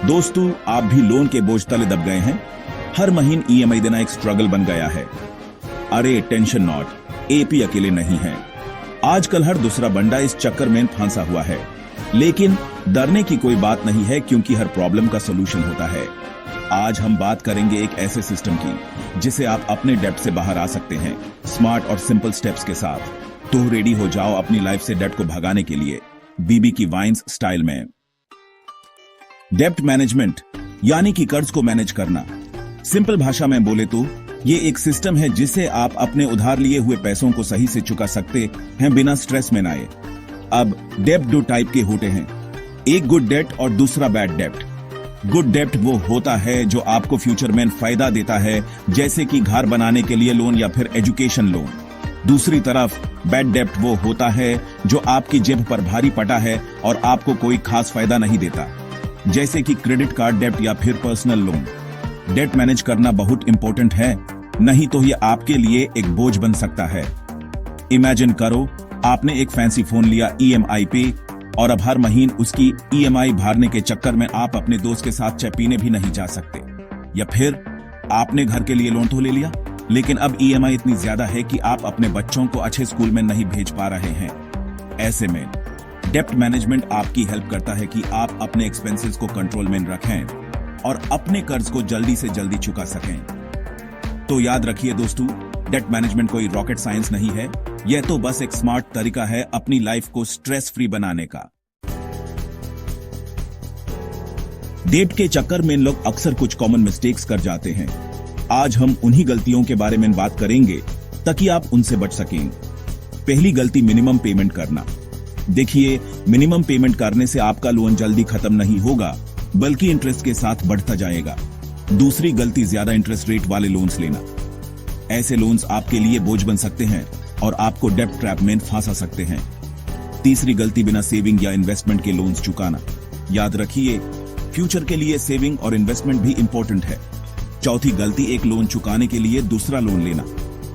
दोस्तों, आप भी लोन के बोझ तले दब गए हैं? हर महीने ईएमआई देना एक स्ट्रगल बन गया है। अरे टेंशन नॉट, एपी अकेले नहीं है। आजकल हर दूसरा बंदा इस चक्कर में फंसा हुआ है। लेकिन डरने की कोई बात नहीं है, क्योंकि हर प्रॉब्लम का सलूशन होता है। आज हम बात करेंगे एक ऐसे सिस्टम की जिसे आप अपने डेब्ट से बाहर आ सकते हैं, स्मार्ट और सिंपल स्टेप्स के साथ। तो रेडी हो जाओ अपनी लाइफ से डेब्ट को भगाने के लिए, बीबी की वाइन्स स्टाइल में। डेब्ट मैनेजमेंट यानी कि कर्ज को मैनेज करना। सिंपल भाषा में बोले तो ये एक सिस्टम है जिससे आप अपने उधार लिए हुए पैसों को सही से चुका सकते हैं बिना स्ट्रेस में आए। अब डेब्ट दो टाइप के होते हैं, एक गुड डेब्ट और दूसरा बैड डेब्ट। गुड डेब्ट वो होता है जो आपको फ्यूचर में फायदा देता है, जैसे कि घर बनाने के लिए लोन या फिर एजुकेशन लोन। दूसरी तरफ बैड डेब्ट वो होता है जो आपकी जेब पर भारी पड़ा है और आपको कोई खास फायदा नहीं देता, जैसे कि क्रेडिट कार्ड डेब्ट या फिर पर्सनल लोन। डेट मैनेज करना बहुत इंपॉर्टेंट है, नहीं तो ये आपके लिए एक बोझ बन सकता है। इमेजिन करो, आपने एक फैंसी फोन लिया ईएमआई पे, और अब हर महीने उसकी ईएमआई भरने के चक्कर में आप अपने दोस्त के साथ चाय पीने भी नहीं जा सकते। या फिर आपने घर के लिए लोन तो ले लिया, लेकिन अब ईएमआई इतनी ज्यादा है कि आप अपने बच्चों को अच्छे स्कूल में नहीं भेज पा रहे हैं। ऐसे में डेब्ट मैनेजमेंट आपकी हेल्प करता है कि आप अपने एक्सपेंसेस को कंट्रोल में रखें और अपने कर्ज को जल्दी से जल्दी चुका सकें। तो याद रखिए दोस्तों, डेब्ट मैनेजमेंट कोई रॉकेट साइंस नहीं है, यह तो बस एक स्मार्ट तरीका है अपनी लाइफ को स्ट्रेस फ्री बनाने का। डेब्ट के चक्कर में लोग अक्सर कुछ कॉमन मिस्टेक्स कर जाते हैं। आज हम उन्हीं गलतियों के बारे में बात करेंगे ताकि आप उनसे बच सकें। पहली गलती, मिनिमम पेमेंट करना। देखिए, मिनिमम पेमेंट करने से आपका लोन जल्दी खत्म नहीं होगा, बल्कि इंटरेस्ट के साथ बढ़ता जाएगा। दूसरी गलती, ज्यादा इंटरेस्ट रेट वाले लोन्स लेना। ऐसे लोन्स आपके लिए बोझ बन सकते हैं और आपको डेब्ट ट्रैप में फंसा सकते हैं। तीसरी गलती, बिना सेविंग या इन्वेस्टमेंट के लोन्स चुकाना। याद रखिए, फ्यूचर के लिए सेविंग और इन्वेस्टमेंट भी इंपॉर्टेंट है। चौथी गलती, एक लोन चुकाने के लिए दूसरा लोन लेना।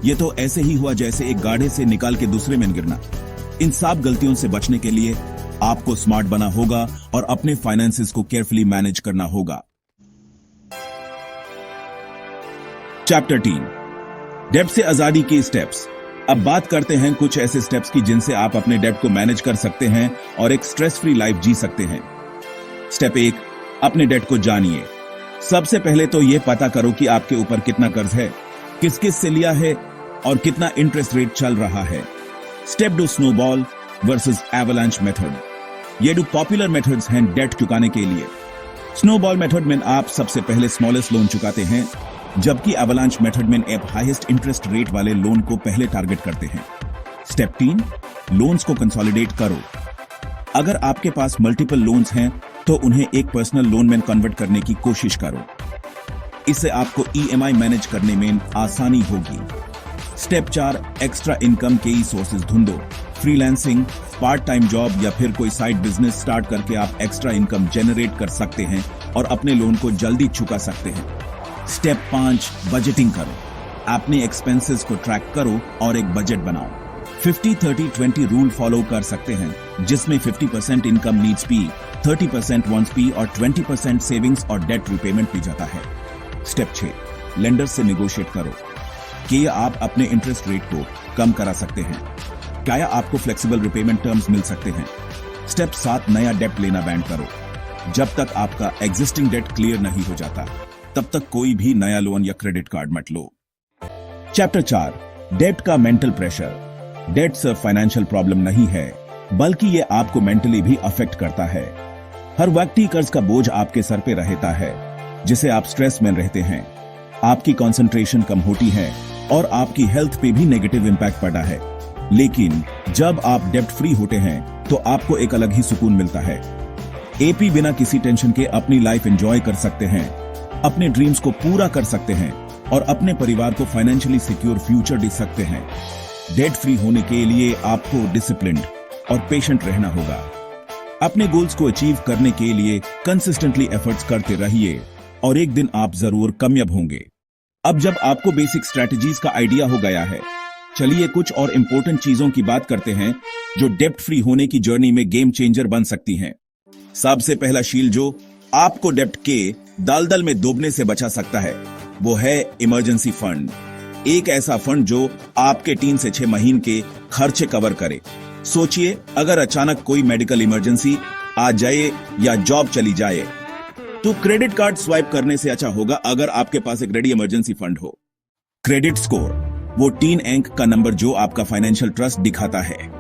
यह तो ऐसे ही हुआ जैसे एक गाढ़े से निकाल के दूसरे में गिरना। इन सब गलतियों से बचने के लिए आपको स्मार्ट बना होगा और अपने फाइनेंसेस को केयरफुली मैनेज करना होगा। चैप्टर 3, डेब्ट से आजादी के स्टेप्स। अब बात करते हैं कुछ ऐसे स्टेप्स की जिनसे आप अपने डेब्ट को मैनेज कर सकते हैं और एक स्ट्रेस फ्री लाइफ जी सकते हैं। स्टेप 1, अपने डेब्ट को जानिए। सबसे पहले तो यह पता करो कि आपके ऊपर कितना कर्ज है, किस किस से लिया है और कितना इंटरेस्ट रेट चल रहा है। Step 2, snowball versus avalanche method. ये दो पॉपुलर मेथड्स हैं डेब्ट चुकाने के लिए। स्नोबॉल मेथड में आप सबसे पहले स्मॉलेस्ट लोन चुकाते हैं, जबकि एवलांच मेथड में आप हाईएस्ट इंटरेस्ट रेट वाले लोन को पहले टारगेट करते हैं। स्टेप 3, लोन्स को कंसोलिडेट करो। अगर आपके पास मल्टीपल लोन्स हैं तो उन्हें एक पर्सनल लोन में कन्वर्ट करने की कोशिश करो। इससे आपको ईएमआई मैनेज करने में आसानी होगी। स्टेप 4, एक्स्ट्रा इनकम के सोर्सेज ढूंढो। फ्रीलांसिंग, पार्ट टाइम जॉब या फिर कोई साइड बिजनेस स्टार्ट करके आप एक्स्ट्रा इनकम जनरेट कर सकते हैं और अपने लोन को जल्दी चुका सकते हैं। स्टेप 5, बजटिंग करो। अपने एक्सपेंसेस को ट्रैक करो और एक बजट बनाओ। 50-30-20 रूल फॉलो कर सकते हैं, जिसमें 50% income needs P, 30% wants P और 20% सेविंग्स और डेट रिपेमेंट भी जाता है। स्टेप 6, लेंडर से नेगोशिएट करो कि आप अपने इंटरेस्ट रेट को कम करा सकते हैं। क्या आपको फ्लेक्सिबल रिपेमेंट टर्म्स मिल सकते हैं। स्टेप 7, नया डेब्ट लेना बैंड करो। जब तक आपका एग्जिस्टिंग डेट क्लियर नहीं हो जाता, तब तक कोई भी नया लोन या क्रेडिट कार्ड मत लो। चैप्टर 4, डेब्ट का मेंटल प्रेशर। डेब्ट सिर्फ फाइनेंशियल प्रॉब्लम नहीं है, बल्कि ये आपको मेंटली भी अफेक्ट करता है। हर व्यक्ति कर्ज का बोझ आपके सर पे रहता है, जिसे आप स्ट्रेस में रहते हैं। आपकी कंसंट्रेशन कम होती है और आपकी हेल्थ पे भी नेगेटिव इंपैक्ट पड़ा है। लेकिन जब आप डेब्ट फ्री होते हैं तो आपको एक अलग ही सुकून मिलता है। एपी बिना किसी टेंशन के अपनी लाइफ एंजॉय कर सकते हैं, अपने ड्रीम्स को पूरा कर सकते हैं और अपने परिवार को फाइनेंशियली सिक्योर फ्यूचर दे सकते हैं। डेब्ट फ्री होने के लिए आपको डिसिप्लिन्ड और पेशेंट रहना होगा। अपने गोल्स को अचीव करने के लिए कंसिस्टेंटली एफर्ट्स करते रहिए और एक दिन आप जरूर कामयाब होंगे। अब जब आपको बेसिक स्ट्रेटजीज का आइडिया हो गया है, चलिए कुछ और इंपॉर्टेंट चीजों की बात करते हैं जो डेब्ट फ्री होने की जर्नी में गेम चेंजर बन सकती हैं। सबसे पहला शील जो आपको डेब्ट के दलदल में डूबने से बचा सकता है, वो है इमरजेंसी फंड। एक ऐसा फंड जो आपके 3 से 6 महीने के खर्चे कवर करे। सोचिए, अगर अचानक कोई मेडिकल इमरजेंसी आ जाए या जॉब चली जाए, तो क्रेडिट कार्ड स्वाइप करने से अच्छा होगा अगर आपके पास एक रेडी इमरजेंसी फंड हो। क्रेडिट स्कोर, वो 3 अंक का नंबर जो आपका फाइनेंशियल ट्रस्ट दिखाता है।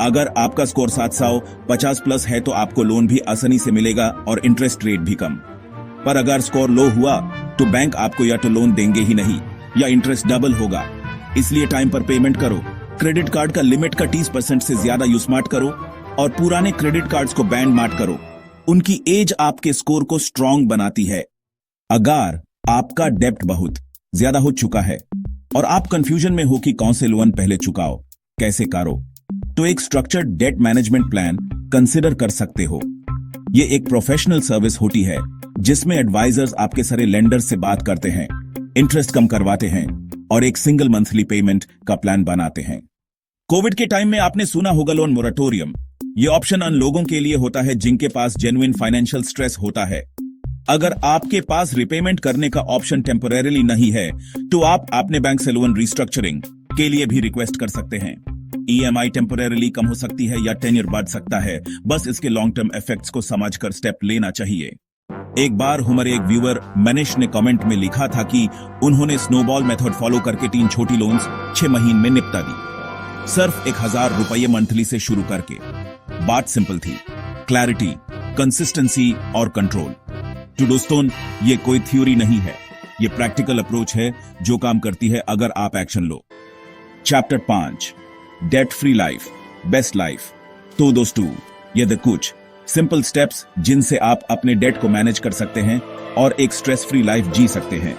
अगर आपका स्कोर 750 प्लस है तो आपको लोन भी आसानी से मिलेगा और इंटरेस्ट रेट भी कम। पर अगर स्कोर लो हुआ तो बैंक आपको या तो लोन देंगे ही नहीं या इंटरेस्ट डबल होगा। इसलिए टाइम पर पेमेंट करो, क्रेडिट कार्ड का लिमिट का 30% से ज्यादा यूज मत करो और पुराने क्रेडिट कार्ड्स को बैन मत करो। उनकी एज आपके स्कोर को स्ट्रांग बनाती है। अगर आपका डेब्ट बहुत ज्यादा हो चुका है और आप कंफ्यूजन में हो कि कौन से लोन पहले चुकाओ, कैसे करो, तो एक structured debt management plan consider कर सकते हो। ये एक प्रोफेशनल सर्विस होती है जिसमें एडवाइजर्स आपके सारे लेंडर्स से बात करते हैं, इंटरेस्ट कम करवाते हैं और एक सिंगल मंथली पेमेंट का प्लान बनाते हैं। कोविड के टाइम में आपने सुना होगा लोन मोरेटोरियम। ये ऑप्शन उन लोगों के लिए होता है जिनके पास जेन्युइन फाइनेंशियल स्ट्रेस होता है। अगर आपके पास रिपेमेंट करने का ऑप्शन टेम्परेरीली नहीं है तो आप अपने बैंक से लोन रिस्ट्रक्चरिंग के लिए भी रिक्वेस्ट कर सकते हैं। ईएमआई टेम्परेरीली कम हो सकती है या टेन्योर बढ़ सकता है, बस इसके लॉन्ग टर्म इफेक्ट्स को समझकर स्टेप लेना चाहिए। एक बार हमारे एक व्यूअर मनीष ने कमेंट में लिखा था कि उन्होंने स्नोबॉल मेथड फॉलो करके 3 छोटी लोन्स 6 महीने में निपटा दी, सिर्फ 1000 रुपये मंथली से शुरू करके। बात सिंपल थी, क्लैरिटी, कंसिस्टेंसी और कंट्रोल। तो दोस्तों, ये कोई थ्योरी नहीं है, ये प्रैक्टिकल अप्रोच है जो काम करती है अगर आप एक्शन लो। Chapter 5, debt free life, best life. तो दोस्तों, ये द कुछ सिंपल स्टेप्स जिनसे आप अपने डेट को मैनेज कर सकते हैं और एक स्ट्रेस फ्री लाइफ जी सकते हैं।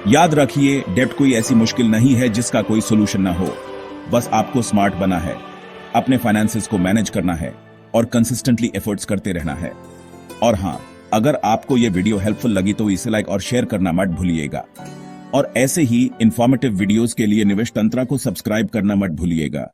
याद रखिए, डेट कोई ऐसी मुश्किल नहीं है जिसका कोई सोल्यूशन ना हो। बस आपको स्मार्ट बना है, अपने फाइनेंसेस को मैनेज करना है और कंसिस्टेंटली एफर्ट्स करते रहना है। और हाँ, अगर आपको यह वीडियो हेल्पफुल लगी तो इसे लाइक और शेयर करना मत भूलिएगा। और ऐसे ही इंफॉर्मेटिव वीडियोस के लिए निवेश तंत्रा को सब्सक्राइब करना मत भूलिएगा।